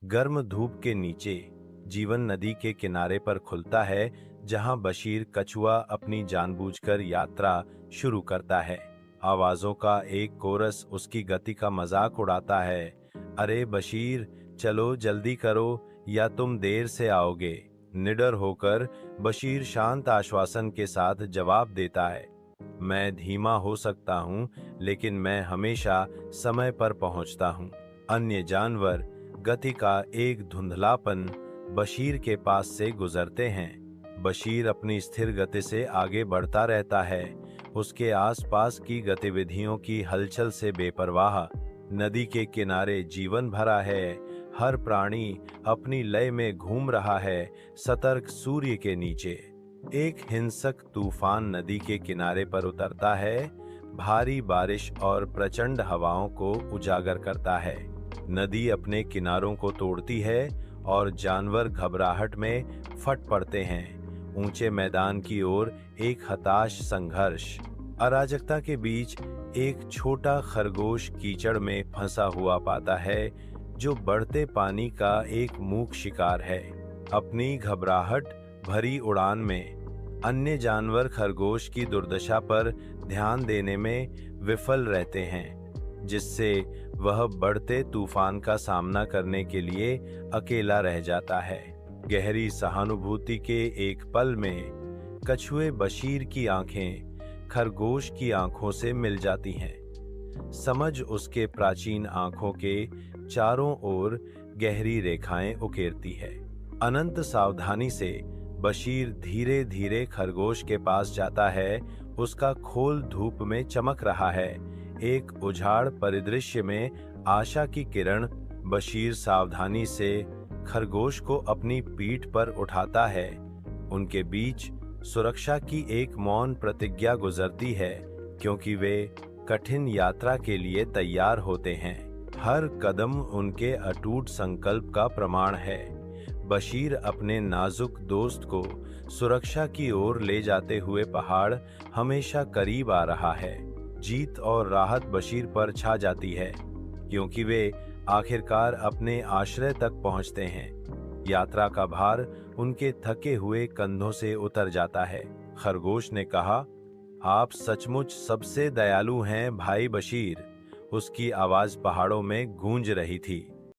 गर्म धूप के नीचे जीवन नदी के किनारे पर खुलता है, जहां बशीर कछुआ अपनी जानबूझकर यात्रा शुरू करता है। आवाजों का एक कोरस उसकी गति का मजाक उड़ाता है। अरे बशीर, चलो जल्दी करो या तुम देर से आओगे। निडर होकर बशीर शांत आश्वासन के साथ जवाब देता है, मैं धीमा हो सकता हूँ, लेकिन मैं हमेशा समय पर पहुँचता हूँ। अन्य जानवर गति का एक धुंधलापन बशीर के पास से गुजरते हैं। बशीर अपनी स्थिर गति से आगे बढ़ता रहता है, उसके आसपास की गतिविधियों की हलचल से बेपरवाह। नदी के किनारे जीवन भरा है, हर प्राणी अपनी लय में घूम रहा है, सतर्क सूर्य के नीचे। एक हिंसक तूफान नदी के किनारे पर उतरता है, भारी बारिश और प्रचंड हवाओं को उजागर करता है। नदी अपने किनारों को तोड़ती है और जानवर घबराहट में फट पड़ते हैं। ऊंचे मैदान की ओर एक हताश संघर्ष। अराजकता के बीच एक छोटा खरगोश कीचड़ में फंसा हुआ पाता है, जो बढ़ते पानी का एक मूक शिकार है। अपनी घबराहट भरी उड़ान में अन्य जानवर खरगोश की दुर्दशा पर ध्यान देने में विफल रहते हैं, जिससे वह बढ़ते तूफान का सामना करने के लिए अकेला रह जाता है। गहरी सहानुभूति के एक पल में कछुए बशीर की आंखें खरगोश की आंखों से मिल जाती हैं। समझ उसके प्राचीन आंखों के चारों ओर गहरी रेखाएं उकेरती है। अनंत सावधानी से बशीर धीरे धीरे खरगोश के पास जाता है। उसका खोल धूप में चमक रहा है, एक उजाड़ परिदृश्य में आशा की किरण। बशीर सावधानी से खरगोश को अपनी पीठ पर उठाता है। उनके बीच सुरक्षा की एक मौन प्रतिज्ञा गुजरती है, क्योंकि वे कठिन यात्रा के लिए तैयार होते हैं। हर कदम उनके अटूट संकल्प का प्रमाण है। बशीर अपने नाजुक दोस्त को सुरक्षा की ओर ले जाते हुए पहाड़ हमेशा करीब आ रहा है। जीत और राहत बशीर पर छा जाती है, क्योंकि वे आखिरकार अपने आश्रय तक पहुंचते हैं। यात्रा का भार उनके थके हुए कंधों से उतर जाता है। खरगोश ने कहा, आप सचमुच सबसे दयालु हैं भाई बशीर। उसकी आवाज पहाड़ों में गूंज रही थी।